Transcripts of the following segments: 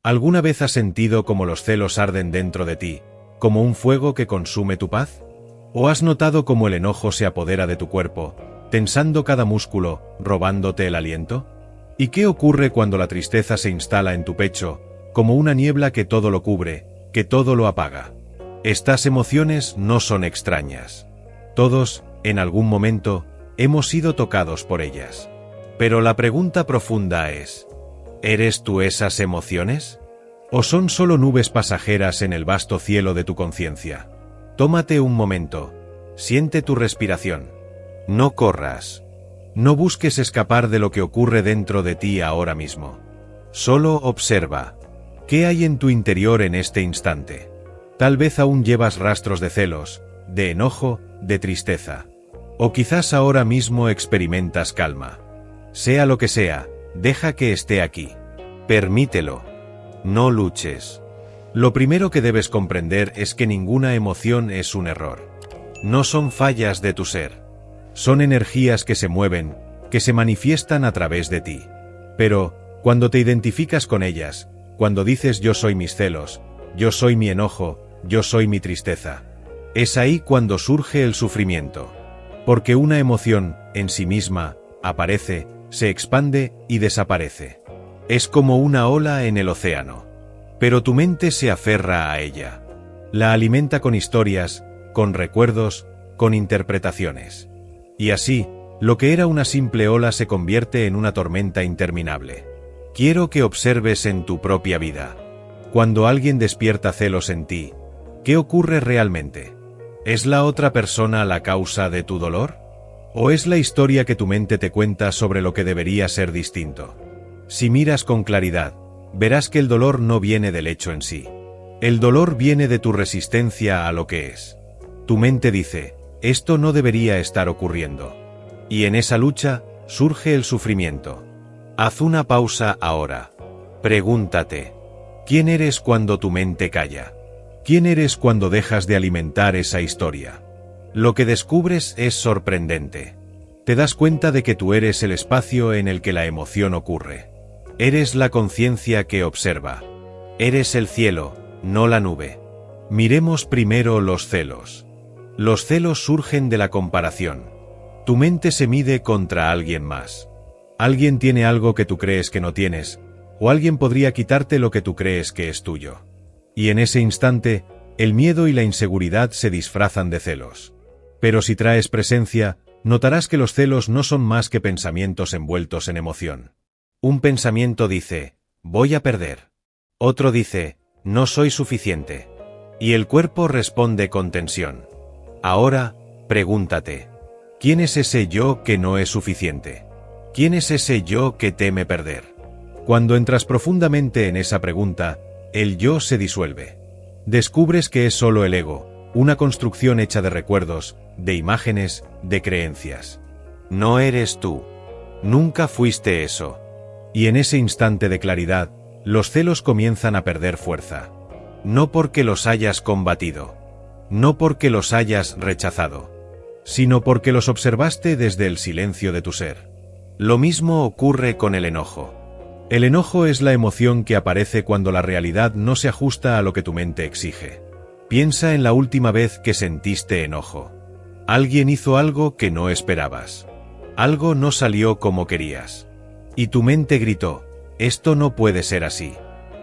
¿Alguna vez has sentido como los celos arden dentro de ti, como un fuego que consume tu paz? ¿O has notado cómo el enojo se apodera de tu cuerpo, tensando cada músculo, robándote el aliento? ¿Y qué ocurre cuando la tristeza se instala en tu pecho, como una niebla que todo lo cubre, que todo lo apaga? Estas emociones no son extrañas. Todos, en algún momento, hemos sido tocados por ellas. Pero la pregunta profunda es, ¿eres tú esas emociones? ¿O son solo nubes pasajeras en el vasto cielo de tu conciencia? Tómate un momento, siente tu respiración. No corras. No busques escapar de lo que ocurre dentro de ti ahora mismo. Solo observa. ¿Qué hay en tu interior en este instante? Tal vez aún llevas rastros de celos, de enojo, de tristeza. O quizás ahora mismo experimentas calma. Sea lo que sea, deja que esté aquí. Permítelo. No luches. Lo primero que debes comprender es que ninguna emoción es un error. No son fallas de tu ser. Son energías que se mueven, que se manifiestan a través de ti. Pero, cuando te identificas con ellas, cuando dices yo soy mis celos, yo soy mi enojo, yo soy mi tristeza, es ahí cuando surge el sufrimiento. Porque una emoción, en sí misma, aparece, se expande y desaparece. Es como una ola en el océano. Pero tu mente se aferra a ella. La alimenta con historias, con recuerdos, con interpretaciones. Y así, lo que era una simple ola se convierte en una tormenta interminable. Quiero que observes en tu propia vida. Cuando alguien despierta celos en ti, ¿qué ocurre realmente? ¿Es la otra persona la causa de tu dolor? ¿O es la historia que tu mente te cuenta sobre lo que debería ser distinto? Si miras con claridad, verás que el dolor no viene del hecho en sí. El dolor viene de tu resistencia a lo que es. Tu mente dice, esto no debería estar ocurriendo. Y en esa lucha, surge el sufrimiento. Haz una pausa ahora. Pregúntate, ¿quién eres cuando tu mente calla? ¿Quién eres cuando dejas de alimentar esa historia? Lo que descubres es sorprendente. Te das cuenta de que tú eres el espacio en el que la emoción ocurre. Eres la conciencia que observa. Eres el cielo, no la nube. Miremos primero los celos. Los celos surgen de la comparación. Tu mente se mide contra alguien más. Alguien tiene algo que tú crees que no tienes, o alguien podría quitarte lo que tú crees que es tuyo. Y en ese instante, el miedo y la inseguridad se disfrazan de celos. Pero si traes presencia, notarás que los celos no son más que pensamientos envueltos en emoción. Un pensamiento dice, voy a perder. Otro dice, no soy suficiente. Y el cuerpo responde con tensión. Ahora, pregúntate, ¿quién es ese yo que no es suficiente? ¿Quién es ese yo que teme perder? Cuando entras profundamente en esa pregunta, el yo se disuelve. Descubres que es solo el ego, una construcción hecha de recuerdos, de imágenes, de creencias. No eres tú. Nunca fuiste eso. Y en ese instante de claridad, los celos comienzan a perder fuerza. No porque los hayas combatido. No porque los hayas rechazado. Sino porque los observaste desde el silencio de tu ser. Lo mismo ocurre con el enojo. El enojo es la emoción que aparece cuando la realidad no se ajusta a lo que tu mente exige. Piensa en la última vez que sentiste enojo. Alguien hizo algo que no esperabas. Algo no salió como querías. Y tu mente gritó, esto no puede ser así.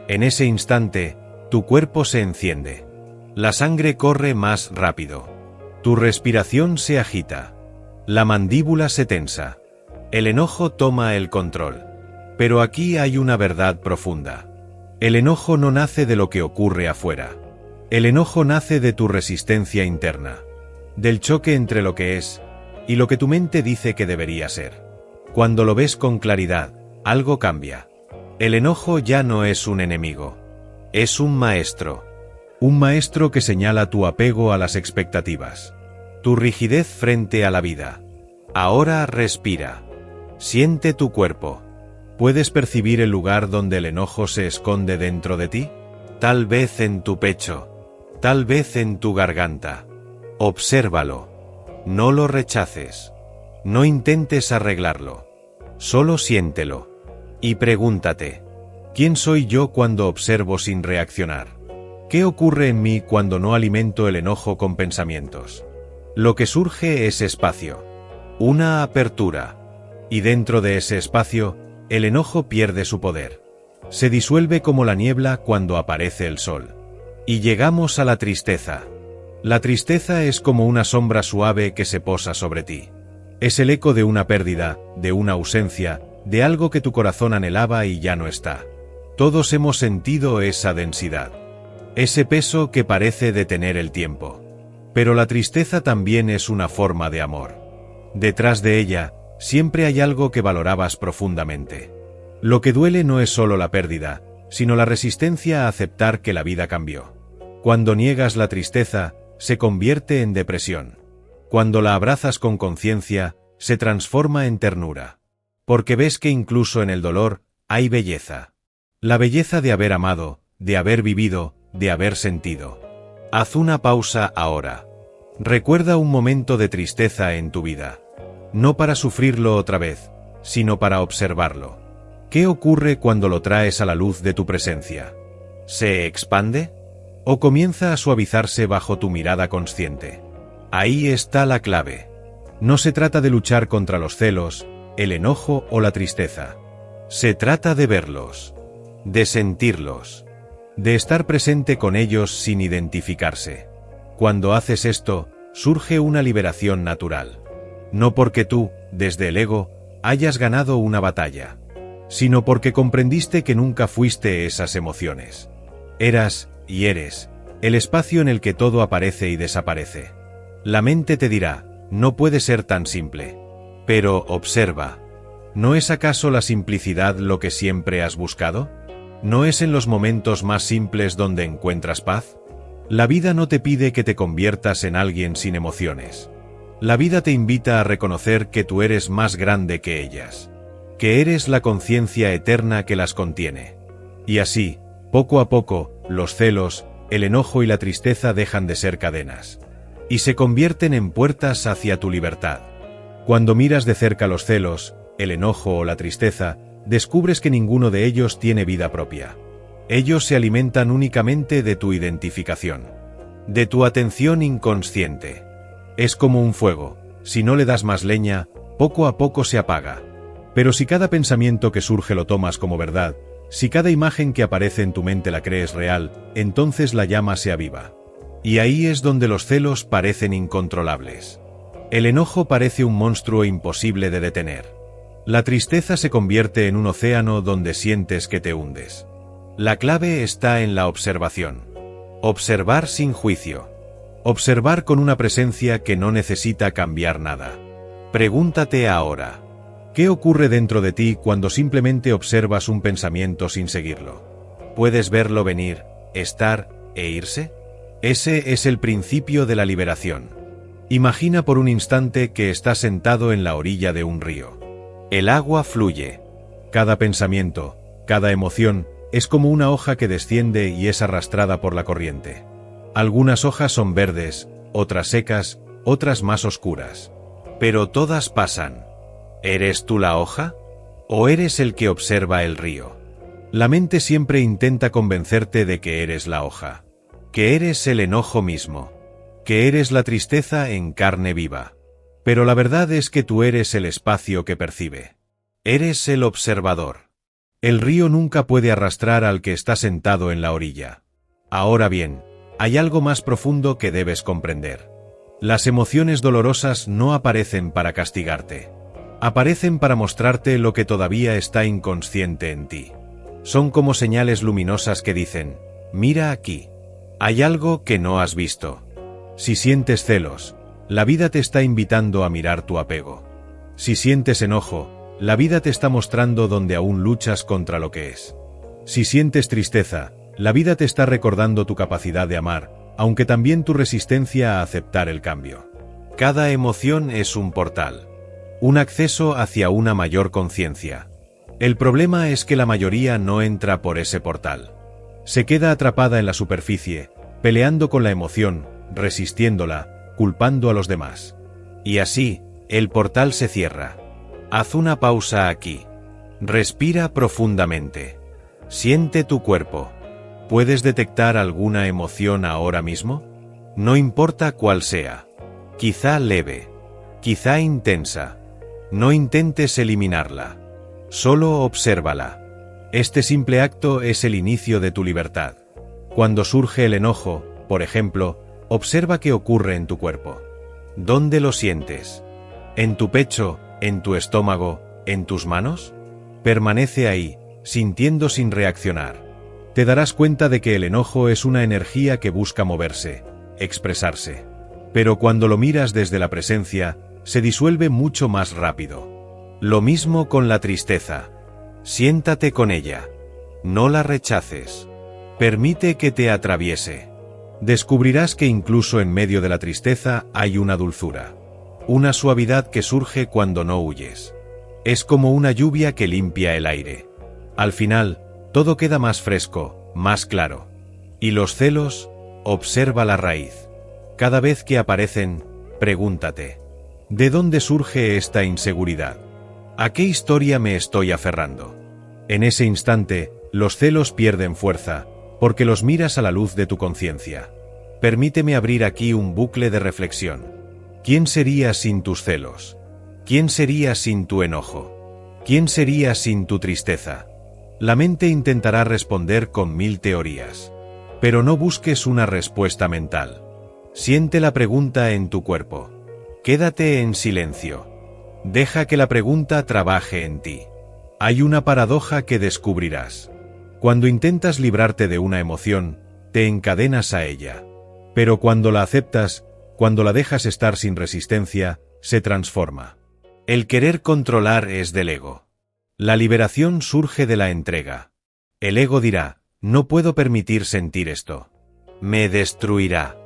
En ese instante, tu cuerpo se enciende. La sangre corre más rápido. Tu respiración se agita. La mandíbula se tensa. El enojo toma el control. Pero aquí hay una verdad profunda. El enojo no nace de lo que ocurre afuera. El enojo nace de tu resistencia interna. Del choque entre lo que es y lo que tu mente dice que debería ser. Cuando lo ves con claridad, algo cambia. El enojo ya no es un enemigo. Es un maestro. Un maestro que señala tu apego a las expectativas. Tu rigidez frente a la vida. Ahora respira. Siente tu cuerpo. ¿Puedes percibir el lugar donde el enojo se esconde dentro de ti? Tal vez en tu pecho. Tal vez en tu garganta. Obsérvalo. No lo rechaces. No intentes arreglarlo. Solo siéntelo. Y pregúntate, ¿Quién soy yo cuando observo sin reaccionar? ¿Qué ocurre en mí cuando no alimento el enojo con pensamientos? Lo que surge es espacio. Una apertura. Y dentro de ese espacio, el enojo pierde su poder. Se disuelve como la niebla cuando aparece el sol. Y llegamos a la tristeza. La tristeza es como una sombra suave que se posa sobre ti. Es el eco de una pérdida, de una ausencia, de algo que tu corazón anhelaba y ya no está. Todos hemos sentido esa densidad. Ese peso que parece detener el tiempo. Pero la tristeza también es una forma de amor. Detrás de ella, siempre hay algo que valorabas profundamente. Lo que duele no es solo la pérdida, sino la resistencia a aceptar que la vida cambió. Cuando niegas la tristeza, se convierte en depresión. Cuando la abrazas con conciencia, se transforma en ternura. Porque ves que incluso en el dolor, hay belleza. La belleza de haber amado, de haber vivido, de haber sentido. Haz una pausa ahora. Recuerda un momento de tristeza en tu vida. No para sufrirlo otra vez, sino para observarlo. ¿Qué ocurre cuando lo traes a la luz de tu presencia? ¿Se expande? ¿O comienza a suavizarse bajo tu mirada consciente? Ahí está la clave. No se trata de luchar contra los celos, el enojo o la tristeza. Se trata de verlos, de sentirlos, de estar presente con ellos sin identificarse. Cuando haces esto, surge una liberación natural. No porque tú, desde el ego, hayas ganado una batalla, sino porque comprendiste que nunca fuiste esas emociones. Eras, y eres, el espacio en el que todo aparece y desaparece. La mente te dirá, no puede ser tan simple. Pero observa, ¿no es acaso la simplicidad lo que siempre has buscado? ¿No es en los momentos más simples donde encuentras paz? La vida no te pide que te conviertas en alguien sin emociones. La vida te invita a reconocer que tú eres más grande que ellas, que eres la conciencia eterna que las contiene. Y así, poco a poco, los celos, el enojo y la tristeza dejan de ser cadenas, y se convierten en puertas hacia tu libertad. Cuando miras de cerca los celos, el enojo o la tristeza, descubres que ninguno de ellos tiene vida propia. Ellos se alimentan únicamente de tu identificación, de tu atención inconsciente. Es como un fuego, si no le das más leña, poco a poco se apaga. Pero si cada pensamiento que surge lo tomas como verdad, si cada imagen que aparece en tu mente la crees real, entonces la llama se aviva. Y ahí es donde los celos parecen incontrolables. El enojo parece un monstruo imposible de detener. La tristeza se convierte en un océano donde sientes que te hundes. La clave está en la observación. Observar sin juicio. Observar con una presencia que no necesita cambiar nada. Pregúntate ahora, ¿qué ocurre dentro de ti cuando simplemente observas un pensamiento sin seguirlo? ¿Puedes verlo venir, estar e irse? Ese es el principio de la liberación. Imagina por un instante que estás sentado en la orilla de un río. El agua fluye. Cada pensamiento, cada emoción, es como una hoja que desciende y es arrastrada por la corriente. Algunas hojas son verdes, otras secas, otras más oscuras. Pero todas pasan. ¿Eres tú la hoja? ¿O eres el que observa el río? La mente siempre intenta convencerte de que eres la hoja, que eres el enojo mismo, que eres la tristeza en carne viva. Pero la verdad es que tú eres el espacio que percibe. Eres el observador. El río nunca puede arrastrar al que está sentado en la orilla. Ahora bien, hay algo más profundo que debes comprender. Las emociones dolorosas no aparecen para castigarte. Aparecen para mostrarte lo que todavía está inconsciente en ti. Son como señales luminosas que dicen, mira aquí. Hay algo que no has visto. Si sientes celos, la vida te está invitando a mirar tu apego. Si sientes enojo, la vida te está mostrando donde aún luchas contra lo que es. Si sientes tristeza, la vida te está recordando tu capacidad de amar, aunque también tu resistencia a aceptar el cambio. Cada emoción es un portal, un acceso hacia una mayor conciencia. El problema es que la mayoría no entra por ese portal. Se queda atrapada en la superficie, peleando con la emoción, resistiéndola, culpando a los demás. Y así, el portal se cierra. Haz una pausa aquí. Respira profundamente. Siente tu cuerpo. ¿Puedes detectar alguna emoción ahora mismo? No importa cuál sea. Quizá leve. Quizá intensa. No intentes eliminarla. Solo obsérvala. Este simple acto es el inicio de tu libertad. Cuando surge el enojo, por ejemplo, observa qué ocurre en tu cuerpo. ¿Dónde lo sientes? ¿En tu pecho? ¿En tu estómago? ¿En tus manos? Permanece ahí, sintiendo sin reaccionar. Te darás cuenta de que el enojo es una energía que busca moverse, expresarse. Pero cuando lo miras desde la presencia, se disuelve mucho más rápido. Lo mismo con la tristeza. Siéntate con ella. No la rechaces. Permite que te atraviese. Descubrirás que incluso en medio de la tristeza hay una dulzura. Una suavidad que surge cuando no huyes. Es como una lluvia que limpia el aire. Al final, todo queda más fresco, más claro. ¿Y los celos? Observa la raíz. Cada vez que aparecen, pregúntate: ¿de dónde surge esta inseguridad? ¿A qué historia me estoy aferrando? En ese instante, los celos pierden fuerza, porque los miras a la luz de tu conciencia. Permíteme abrir aquí un bucle de reflexión. ¿Quién serías sin tus celos? ¿Quién serías sin tu enojo? ¿Quién serías sin tu tristeza? La mente intentará responder con 1000 teorías. Pero no busques una respuesta mental. Siente la pregunta en tu cuerpo. Quédate en silencio. Deja que la pregunta trabaje en ti. Hay una paradoja que descubrirás. Cuando intentas librarte de una emoción, te encadenas a ella. Pero cuando la aceptas, cuando la dejas estar sin resistencia, se transforma. El querer controlar es del ego. La liberación surge de la entrega. El ego dirá: no puedo permitir sentir esto. Me destruirá.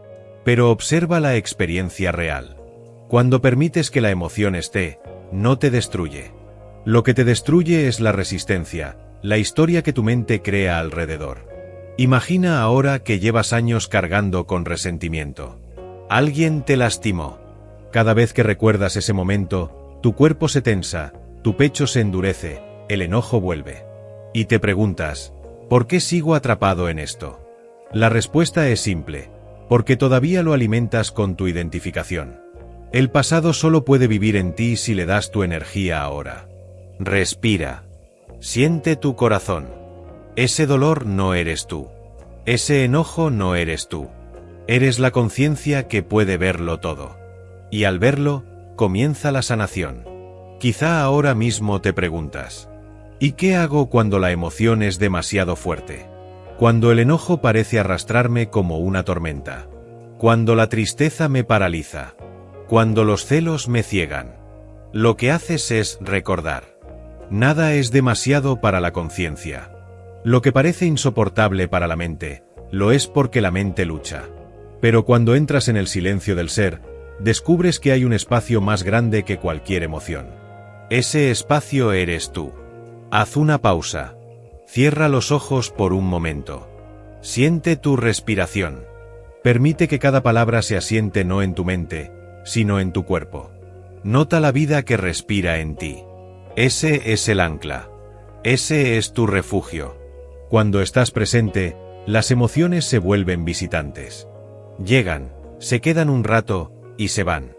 Pero observa la experiencia real. Cuando permites que la emoción esté, no te destruye. Lo que te destruye es la resistencia, la historia que tu mente crea alrededor. Imagina ahora que llevas años cargando con resentimiento. Alguien te lastimó. Cada vez que recuerdas ese momento, tu cuerpo se tensa, tu pecho se endurece, el enojo vuelve. Y te preguntas: ¿por qué sigo atrapado en esto? La respuesta es simple: porque todavía lo alimentas con tu identificación. El pasado solo puede vivir en ti si le das tu energía ahora. Respira. Siente tu corazón. Ese dolor no eres tú. Ese enojo no eres tú. Eres la conciencia que puede verlo todo. Y al verlo, comienza la sanación. Quizá ahora mismo te preguntas: ¿y qué hago cuando la emoción es demasiado fuerte? Cuando el enojo parece arrastrarme como una tormenta. Cuando la tristeza me paraliza. Cuando los celos me ciegan. Lo que haces es recordar. Nada es demasiado para la conciencia. Lo que parece insoportable para la mente, lo es porque la mente lucha. Pero cuando entras en el silencio del ser, descubres que hay un espacio más grande que cualquier emoción. Ese espacio eres tú. Haz una pausa. Cierra los ojos por un momento. Siente tu respiración. Permite que cada palabra se asiente no en tu mente, sino en tu cuerpo. Nota la vida que respira en ti. Ese es el ancla. Ese es tu refugio. Cuando estás presente, las emociones se vuelven visitantes. Llegan, se quedan un rato, y se van.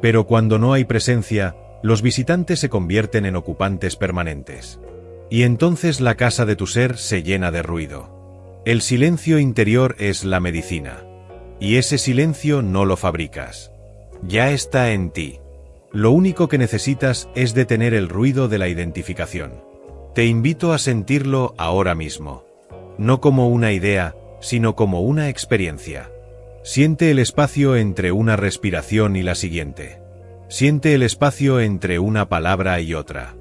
Pero cuando no hay presencia, los visitantes se convierten en ocupantes permanentes. Y entonces la casa de tu ser se llena de ruido. El silencio interior es la medicina. Y ese silencio no lo fabricas. Ya está en ti. Lo único que necesitas es detener el ruido de la identificación. Te invito a sentirlo ahora mismo. No como una idea, sino como una experiencia. Siente el espacio entre una respiración y la siguiente. Siente el espacio entre una palabra y otra.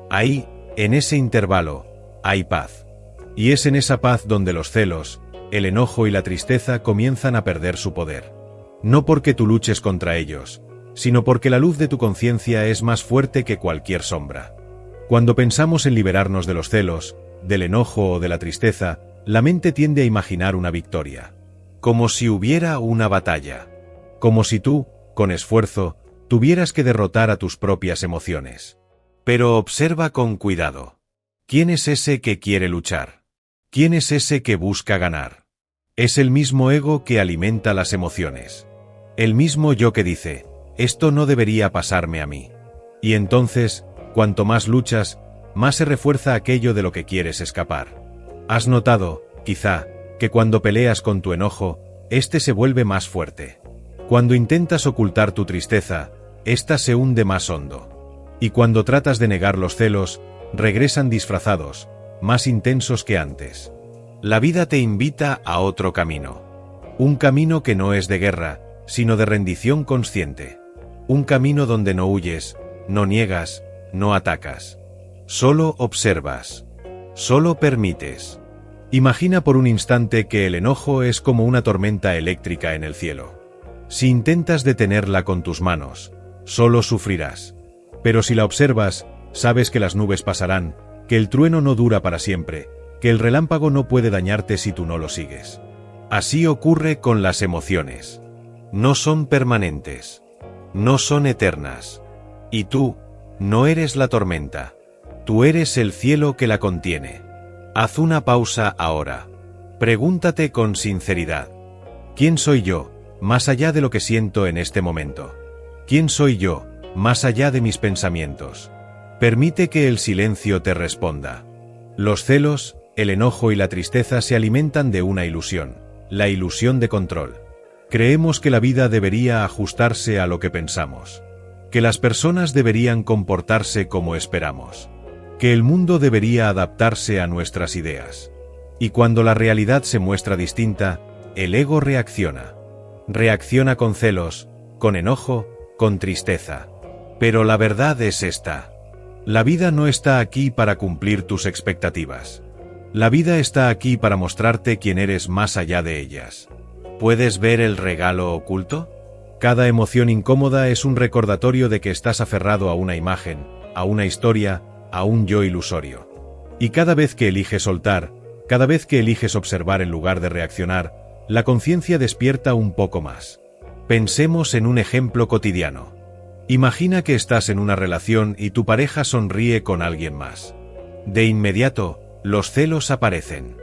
Ahí, en ese intervalo, hay paz. Y es en esa paz donde los celos, el enojo y la tristeza comienzan a perder su poder. No porque tú luches contra ellos, sino porque la luz de tu conciencia es más fuerte que cualquier sombra. Cuando pensamos en liberarnos de los celos, del enojo o de la tristeza, la mente tiende a imaginar una victoria. Como si hubiera una batalla. Como si tú, con esfuerzo, tuvieras que derrotar a tus propias emociones. Pero observa con cuidado. ¿Quién es ese que quiere luchar? ¿Quién es ese que busca ganar? Es el mismo ego que alimenta las emociones. El mismo yo que dice, esto no debería pasarme a mí. Y entonces, cuanto más luchas, más se refuerza aquello de lo que quieres escapar. ¿Has notado, quizá, que cuando peleas con tu enojo, este se vuelve más fuerte? Cuando intentas ocultar tu tristeza, esta se hunde más hondo. Y cuando tratas de negar los celos, regresan disfrazados, más intensos que antes. La vida te invita a otro camino. Un camino que no es de guerra, sino de rendición consciente. Un camino donde no huyes, no niegas, no atacas. Solo observas. Solo permites. Imagina por un instante que el enojo es como una tormenta eléctrica en el cielo. Si intentas detenerla con tus manos, solo sufrirás. Pero si la observas, sabes que las nubes pasarán, que el trueno no dura para siempre, que el relámpago no puede dañarte si tú no lo sigues. Así ocurre con las emociones. No son permanentes. No son eternas. Y tú, no eres la tormenta. Tú eres el cielo que la contiene. Haz una pausa ahora. Pregúntate con sinceridad. ¿Quién soy yo, más allá de lo que siento en este momento? ¿Quién soy yo, más allá de mis pensamientos? Permite que el silencio te responda. Los celos, el enojo y la tristeza se alimentan de una ilusión, la ilusión de control. Creemos que la vida debería ajustarse a lo que pensamos, que las personas deberían comportarse como esperamos, que el mundo debería adaptarse a nuestras ideas. Y cuando la realidad se muestra distinta, el ego reacciona. Reacciona con celos, con enojo, con tristeza. Pero la verdad es esta. La vida no está aquí para cumplir tus expectativas. La vida está aquí para mostrarte quién eres más allá de ellas. ¿Puedes ver el regalo oculto? Cada emoción incómoda es un recordatorio de que estás aferrado a una imagen, a una historia, a un yo ilusorio. Y cada vez que eliges soltar, cada vez que eliges observar en lugar de reaccionar, la conciencia despierta un poco más. Pensemos en un ejemplo cotidiano. Imagina que estás en una relación y tu pareja sonríe con alguien más. De inmediato, los celos aparecen.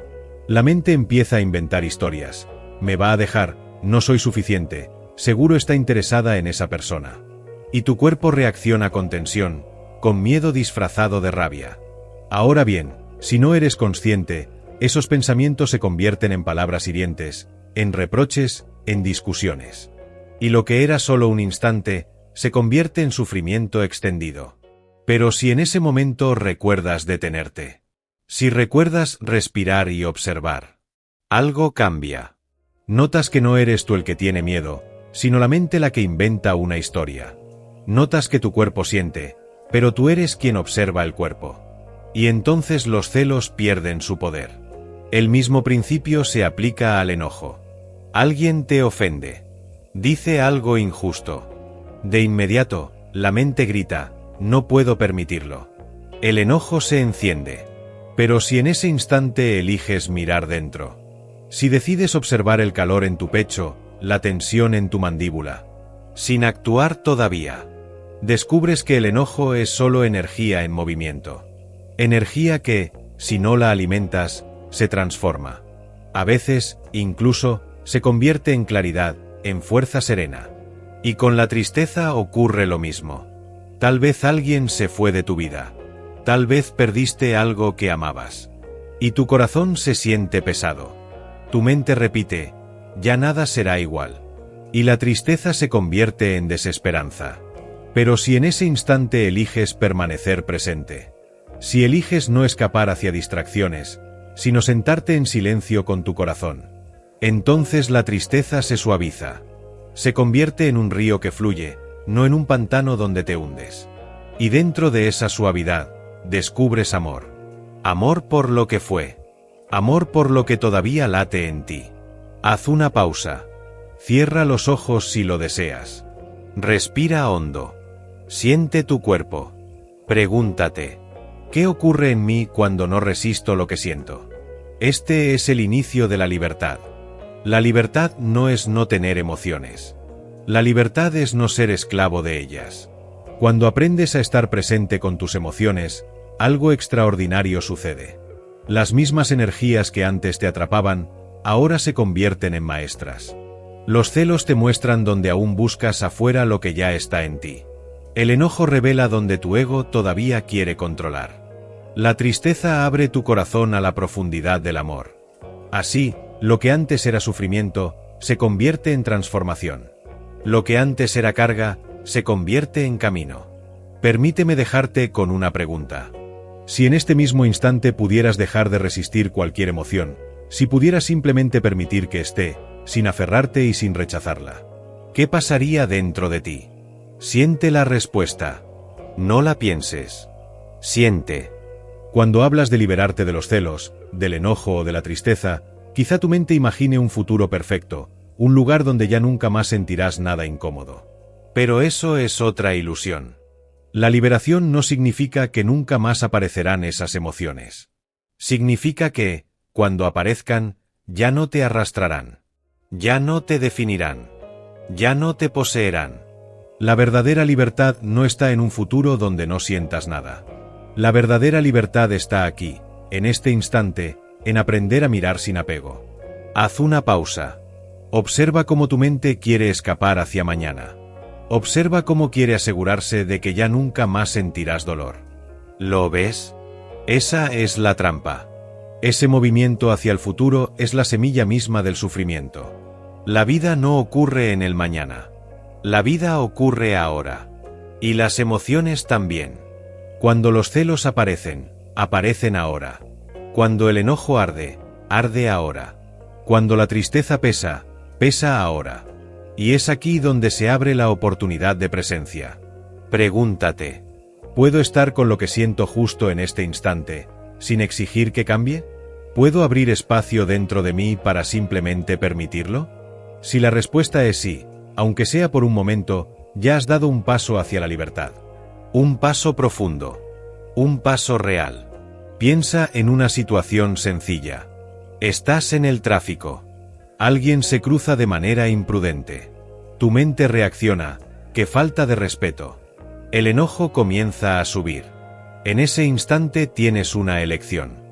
La mente empieza a inventar historias. Me va a dejar, no soy suficiente, seguro está interesada en esa persona. Y tu cuerpo reacciona con tensión, con miedo disfrazado de rabia. Ahora bien, si no eres consciente, esos pensamientos se convierten en palabras hirientes, en reproches, en discusiones. Y lo que era solo un instante, se convierte en sufrimiento extendido. Pero si en ese momento recuerdas detenerte, si recuerdas respirar y observar, algo cambia. Notas que no eres tú el que tiene miedo, sino la mente la que inventa una historia. Notas que tu cuerpo siente, pero tú eres quien observa el cuerpo. Y entonces los celos pierden su poder. El mismo principio se aplica al enojo. Alguien te ofende. Dice algo injusto. De inmediato, la mente grita, no puedo permitirlo. El enojo se enciende. Pero si en ese instante eliges mirar dentro, si decides observar el calor en tu pecho, la tensión en tu mandíbula, sin actuar todavía, descubres que el enojo es solo energía en movimiento. Energía que, si no la alimentas, se transforma. A veces, incluso, se convierte en claridad, en fuerza serena. Y con la tristeza ocurre lo mismo. Tal vez alguien se fue de tu vida. Tal vez perdiste algo que amabas. Y tu corazón se siente pesado. Tu mente repite, ya nada será igual. Y la tristeza se convierte en desesperanza. Pero si en ese instante eliges permanecer presente, si eliges no escapar hacia distracciones, sino sentarte en silencio con tu corazón, entonces la tristeza se suaviza. Se convierte en un río que fluye, no en un pantano donde te hundes. Y dentro de esa suavidad, descubres amor. Amor por lo que fue. Amor por lo que todavía late en ti. Haz una pausa. Cierra los ojos si lo deseas. Respira hondo. Siente tu cuerpo. Pregúntate, ¿qué ocurre en mí cuando no resisto lo que siento? Este es el inicio de la libertad. La libertad no es no tener emociones. La libertad es no ser esclavo de ellas. Cuando aprendes a estar presente con tus emociones, algo extraordinario sucede. Las mismas energías que antes te atrapaban, ahora se convierten en maestras. Los celos te muestran donde aún buscas afuera lo que ya está en ti. El enojo revela donde tu ego todavía quiere controlar. La tristeza abre tu corazón a la profundidad del amor. Así, lo que antes era sufrimiento, se convierte en transformación. Lo que antes era carga, se convierte en camino. Permíteme dejarte con una pregunta. Si en este mismo instante pudieras dejar de resistir cualquier emoción, si pudieras simplemente permitir que esté, sin aferrarte y sin rechazarla, ¿qué pasaría dentro de ti? Siente la respuesta. No la pienses. Siente. Cuando hablas de liberarte de los celos, del enojo o de la tristeza, quizá tu mente imagine un futuro perfecto, un lugar donde ya nunca más sentirás nada incómodo. Pero eso es otra ilusión. La liberación no significa que nunca más aparecerán esas emociones. Significa que, cuando aparezcan, ya no te arrastrarán. Ya no te definirán. Ya no te poseerán. La verdadera libertad no está en un futuro donde no sientas nada. La verdadera libertad está aquí, en este instante, en aprender a mirar sin apego. Haz una pausa. Observa cómo tu mente quiere escapar hacia mañana. Observa cómo quiere asegurarse de que ya nunca más sentirás dolor. ¿Lo ves? Esa es la trampa. Ese movimiento hacia el futuro es la semilla misma del sufrimiento. La vida no ocurre en el mañana. La vida ocurre ahora. Y las emociones también. Cuando los celos aparecen, aparecen ahora. Cuando el enojo arde, arde ahora. Cuando la tristeza pesa, pesa ahora. Y es aquí donde se abre la oportunidad de presencia. Pregúntate, ¿puedo estar con lo que siento justo en este instante, sin exigir que cambie? ¿Puedo abrir espacio dentro de mí para simplemente permitirlo? Si la respuesta es sí, aunque sea por un momento, ya has dado un paso hacia la libertad. Un paso profundo. Un paso real. Piensa en una situación sencilla. Estás en el tráfico. Alguien se cruza de manera imprudente. Tu mente reacciona, ¡qué falta de respeto! El enojo comienza a subir. En ese instante tienes una elección.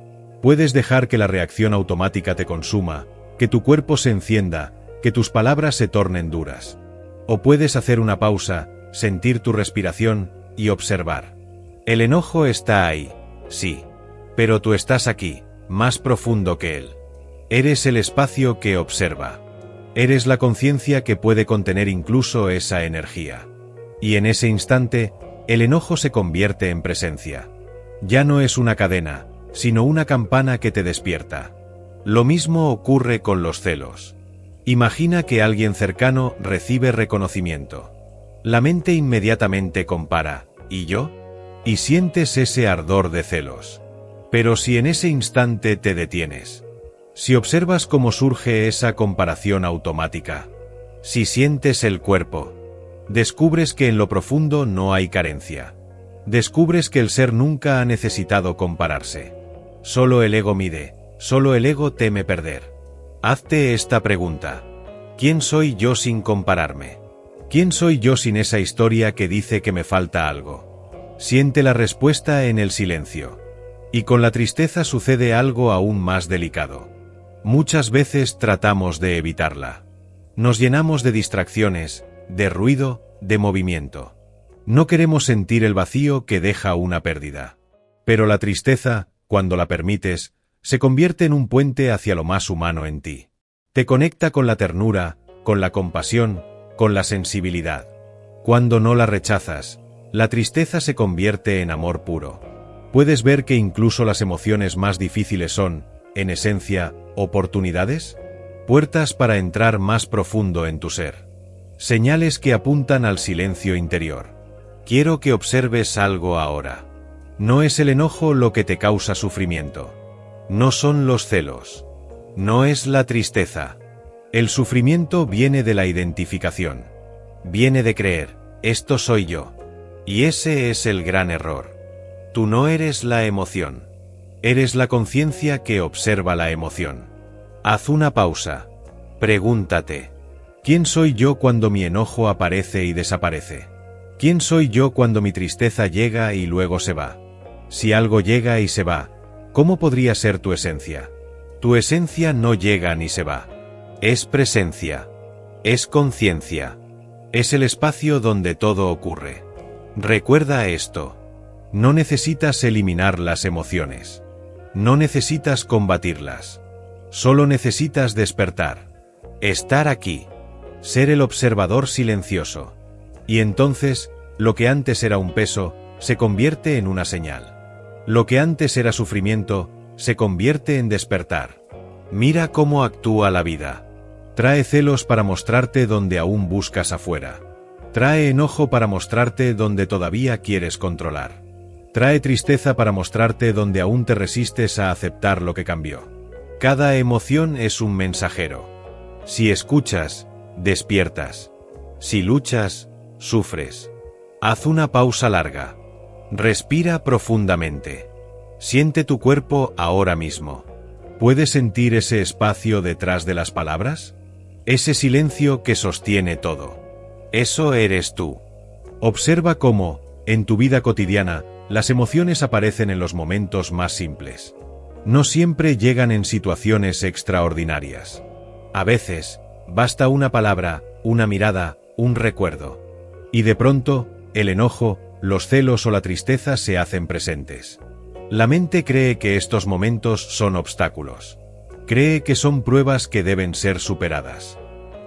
Puedes dejar que la reacción automática te consuma, que tu cuerpo se encienda, que tus palabras se tornen duras. O puedes hacer una pausa, sentir tu respiración y observar. El enojo está ahí, sí. Pero tú estás aquí, más profundo que él. Eres el espacio que observa. Eres la conciencia que puede contener incluso esa energía. Y en ese instante, el enojo se convierte en presencia. Ya no es una cadena, sino una campana que te despierta. Lo mismo ocurre con los celos. Imagina que alguien cercano recibe reconocimiento. La mente inmediatamente compara, ¿y yo? Y sientes ese ardor de celos. Pero si en ese instante te detienes, si observas cómo surge esa comparación automática, si sientes el cuerpo, descubres que en lo profundo no hay carencia. Descubres que el ser nunca ha necesitado compararse. Solo el ego mide, solo el ego teme perder. Hazte esta pregunta. ¿Quién soy yo sin compararme? ¿Quién soy yo sin esa historia que dice que me falta algo? Siente la respuesta en el silencio. Y con la tristeza sucede algo aún más delicado. Muchas veces tratamos de evitarla. Nos llenamos de distracciones, de ruido, de movimiento. No queremos sentir el vacío que deja una pérdida. Pero la tristeza, cuando la permites, se convierte en un puente hacia lo más humano en ti. Te conecta con la ternura, con la compasión, con la sensibilidad. Cuando no la rechazas, la tristeza se convierte en amor puro. Puedes ver que incluso las emociones más difíciles son, en esencia, oportunidades, puertas para entrar más profundo en tu ser. Señales que apuntan al silencio interior. Quiero que observes algo ahora. No es el enojo lo que te causa sufrimiento. No son los celos. No es la tristeza. El sufrimiento viene de la identificación. Viene de creer, esto soy yo. Y ese es el gran error. Tú no eres la emoción. Eres la conciencia que observa la emoción. Haz una pausa. Pregúntate. ¿Quién soy yo cuando mi enojo aparece y desaparece? ¿Quién soy yo cuando mi tristeza llega y luego se va? Si algo llega y se va, ¿Cómo podría ser tu esencia? Tu esencia no llega ni se va. Es presencia. Es conciencia. Es el espacio donde todo ocurre. Recuerda esto. No necesitas eliminar las emociones. No necesitas combatirlas. Solo necesitas despertar. Estar aquí. Ser el observador silencioso. Y entonces, lo que antes era un peso, se convierte en una señal. Lo que antes era sufrimiento, se convierte en despertar. Mira cómo actúa la vida. Trae celos para mostrarte donde aún buscas afuera. Trae enojo para mostrarte donde todavía quieres controlar. Trae tristeza para mostrarte donde aún te resistes a aceptar lo que cambió. Cada emoción es un mensajero. Si escuchas, despiertas. Si luchas, sufres. Haz una pausa larga. Respira profundamente. Siente tu cuerpo ahora mismo. ¿Puedes sentir ese espacio detrás de las palabras? Ese silencio que sostiene todo. Eso eres tú. Observa cómo, en tu vida cotidiana, las emociones aparecen en los momentos más simples. No siempre llegan en situaciones extraordinarias. A veces, basta una palabra, una mirada, un recuerdo. Y de pronto, el enojo, los celos o la tristeza se hacen presentes. La mente cree que estos momentos son obstáculos. Cree que son pruebas que deben ser superadas.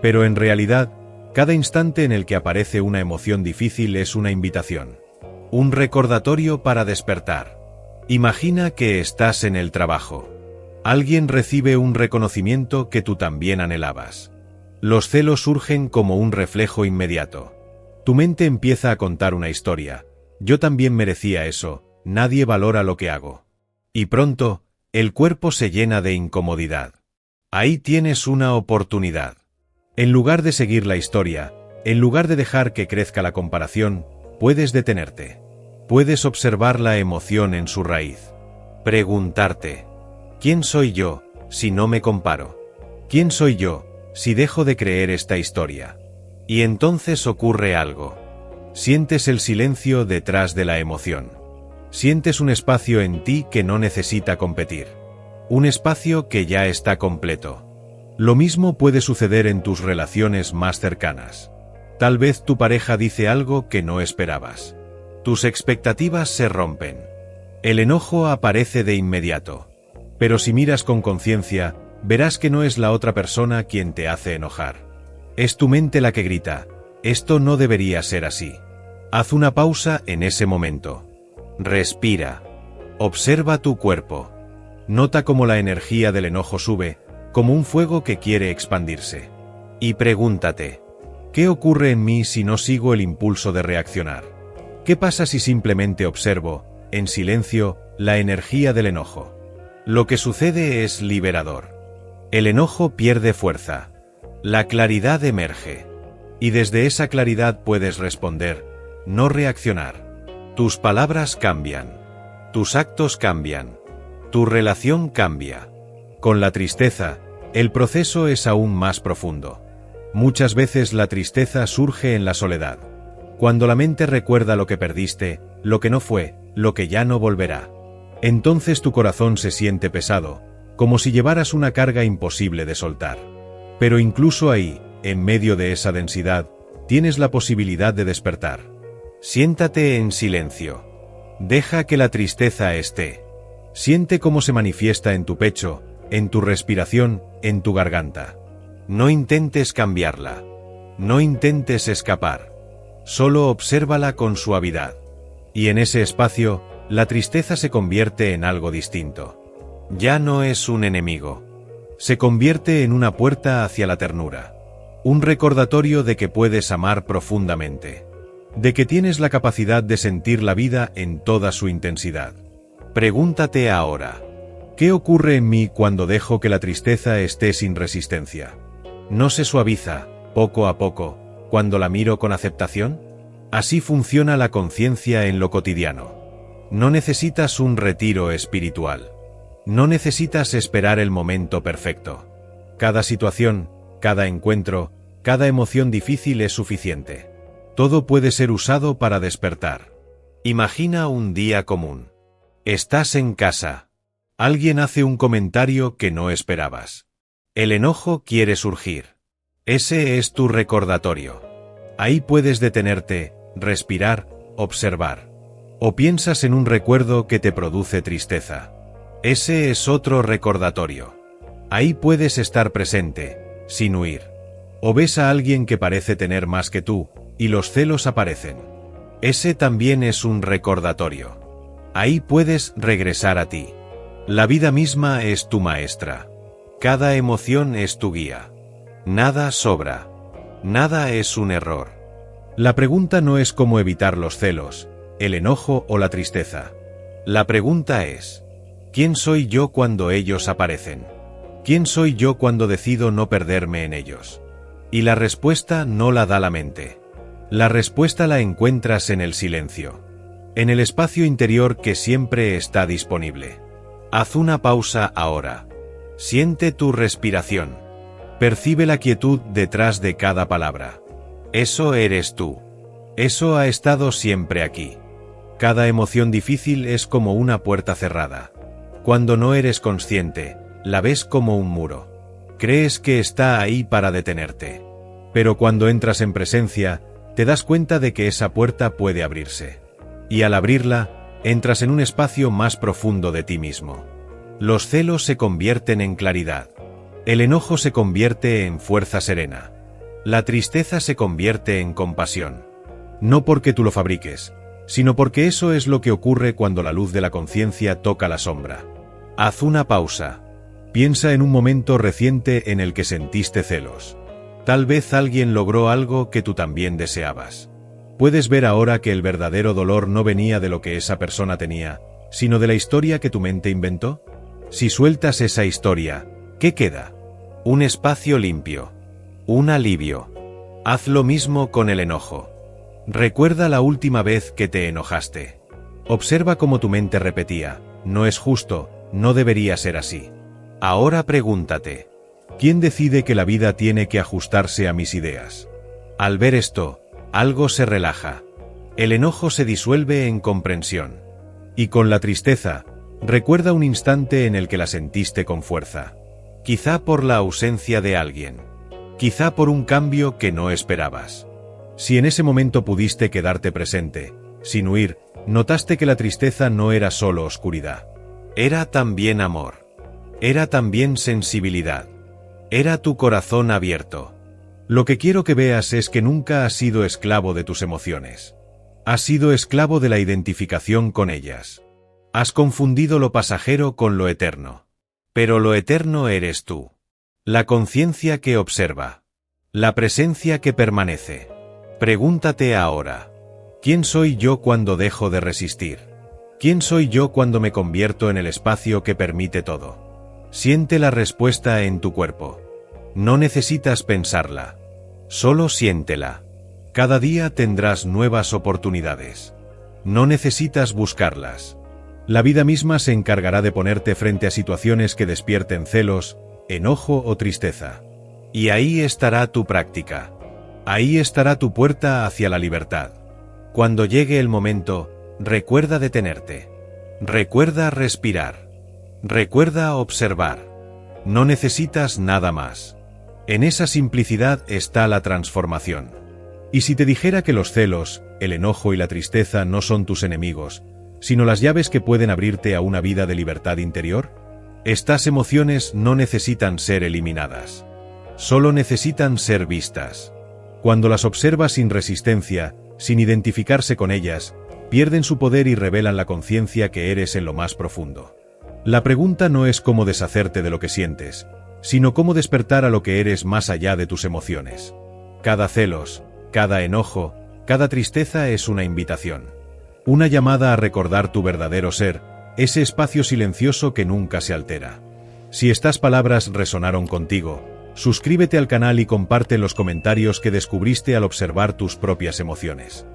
Pero en realidad, cada instante en el que aparece una emoción difícil es una invitación. Un recordatorio para despertar. Imagina que estás en el trabajo. Alguien recibe un reconocimiento que tú también anhelabas. Los celos surgen como un reflejo inmediato. Tu mente empieza a contar una historia. Yo también merecía eso, nadie valora lo que hago. Y pronto, el cuerpo se llena de incomodidad. Ahí tienes una oportunidad. En lugar de seguir la historia, en lugar de dejar que crezca la comparación, puedes detenerte. Puedes observar la emoción en su raíz. Preguntarte, ¿quién soy yo, si no me comparo? ¿Quién soy yo, si dejo de creer esta historia? Y entonces ocurre algo. Sientes el silencio detrás de la emoción. Sientes un espacio en ti que no necesita competir. Un espacio que ya está completo. Lo mismo puede suceder en tus relaciones más cercanas. Tal vez tu pareja dice algo que no esperabas. Tus expectativas se rompen. El enojo aparece de inmediato. Pero si miras con conciencia, verás que no es la otra persona quien te hace enojar. Es tu mente la que grita, esto no debería ser así. Haz una pausa en ese momento. Respira. Observa tu cuerpo. Nota cómo la energía del enojo sube, como un fuego que quiere expandirse. Y pregúntate, ¿qué ocurre en mí si no sigo el impulso de reaccionar? ¿Qué pasa si simplemente observo, en silencio, la energía del enojo? Lo que sucede es liberador. El enojo pierde fuerza. La claridad emerge. Y desde esa claridad puedes responder, no reaccionar. Tus palabras cambian. Tus actos cambian. Tu relación cambia. Con la tristeza, el proceso es aún más profundo. Muchas veces la tristeza surge en la soledad. Cuando la mente recuerda lo que perdiste, lo que no fue, lo que ya no volverá. Entonces tu corazón se siente pesado, como si llevaras una carga imposible de soltar. Pero incluso ahí, en medio de esa densidad, tienes la posibilidad de despertar. Siéntate en silencio. Deja que la tristeza esté. Siente cómo se manifiesta en tu pecho, en tu respiración, en tu garganta. No intentes cambiarla. No intentes escapar. Solo obsérvala con suavidad. Y en ese espacio, la tristeza se convierte en algo distinto. Ya no es un enemigo. Se convierte en una puerta hacia la ternura. Un recordatorio de que puedes amar profundamente. De que tienes la capacidad de sentir la vida en toda su intensidad. Pregúntate ahora, ¿qué ocurre en mí cuando dejo que la tristeza esté sin resistencia? ¿No se suaviza, poco a poco, cuando la miro con aceptación? Así funciona la conciencia en lo cotidiano. No necesitas un retiro espiritual. No necesitas esperar el momento perfecto. Cada situación, cada encuentro, cada emoción difícil es suficiente. Todo puede ser usado para despertar. Imagina un día común. Estás en casa. Alguien hace un comentario que no esperabas. El enojo quiere surgir. Ese es tu recordatorio. Ahí puedes detenerte, respirar, observar. O piensas en un recuerdo que te produce tristeza. Ese es otro recordatorio. Ahí puedes estar presente, sin huir. O ves a alguien que parece tener más que tú, y los celos aparecen. Ese también es un recordatorio. Ahí puedes regresar a ti. La vida misma es tu maestra. Cada emoción es tu guía. Nada sobra. Nada es un error. La pregunta no es cómo evitar los celos, el enojo o la tristeza. La pregunta es, ¿quién soy yo cuando ellos aparecen? ¿Quién soy yo cuando decido no perderme en ellos? Y la respuesta no la da la mente. La respuesta la encuentras en el silencio. En el espacio interior que siempre está disponible. Haz una pausa ahora. Siente tu respiración. Percibe la quietud detrás de cada palabra. Eso eres tú. Eso ha estado siempre aquí. Cada emoción difícil es como una puerta cerrada. Cuando no eres consciente, la ves como un muro. Crees que está ahí para detenerte. Pero cuando entras en presencia, te das cuenta de que esa puerta puede abrirse. Y al abrirla, entras en un espacio más profundo de ti mismo. Los celos se convierten en claridad. El enojo se convierte en fuerza serena. La tristeza se convierte en compasión. No porque tú lo fabriques, sino porque eso es lo que ocurre cuando la luz de la conciencia toca la sombra. Haz una pausa. Piensa en un momento reciente en el que sentiste celos. Tal vez alguien logró algo que tú también deseabas. Puedes ver ahora que el verdadero dolor no venía de lo que esa persona tenía, sino de la historia que tu mente inventó. Si sueltas esa historia, ¿qué queda? Un espacio limpio. Un alivio. Haz lo mismo con el enojo. Recuerda la última vez que te enojaste. Observa cómo tu mente repetía, no es justo, no debería ser así. Ahora pregúntate, ¿quién decide que la vida tiene que ajustarse a mis ideas? Al ver esto, algo se relaja. El enojo se disuelve en comprensión. Y con la tristeza, recuerda un instante en el que la sentiste con fuerza. Quizá por la ausencia de alguien. Quizá por un cambio que no esperabas. Si en ese momento pudiste quedarte presente, sin huir, notaste que la tristeza no era solo oscuridad. Era también amor. Era también sensibilidad. Era tu corazón abierto. Lo que quiero que veas es que nunca has sido esclavo de tus emociones. Has sido esclavo de la identificación con ellas. Has confundido lo pasajero con lo eterno. Pero lo eterno eres tú. La conciencia que observa. La presencia que permanece. Pregúntate ahora, ¿quién soy yo cuando dejo de resistir? ¿Quién soy yo cuando me convierto en el espacio que permite todo? Siente la respuesta en tu cuerpo. No necesitas pensarla. Solo siéntela. Cada día tendrás nuevas oportunidades. No necesitas buscarlas. La vida misma se encargará de ponerte frente a situaciones que despierten celos, enojo o tristeza. Y ahí estará tu práctica. Ahí estará tu puerta hacia la libertad. Cuando llegue el momento, recuerda detenerte. Recuerda respirar. Recuerda observar. No necesitas nada más. En esa simplicidad está la transformación. Y si te dijera que los celos, el enojo y la tristeza no son tus enemigos, sino las llaves que pueden abrirte a una vida de libertad interior, estas emociones no necesitan ser eliminadas. Solo necesitan ser vistas. Cuando las observas sin resistencia, sin identificarse con ellas, pierden su poder y revelan la conciencia que eres en lo más profundo. La pregunta no es cómo deshacerte de lo que sientes, sino cómo despertar a lo que eres más allá de tus emociones. Cada celos, cada enojo, cada tristeza es una invitación. Una llamada a recordar tu verdadero ser, ese espacio silencioso que nunca se altera. Si estas palabras resonaron contigo, suscríbete al canal y comparte en los comentarios que descubriste al observar tus propias emociones.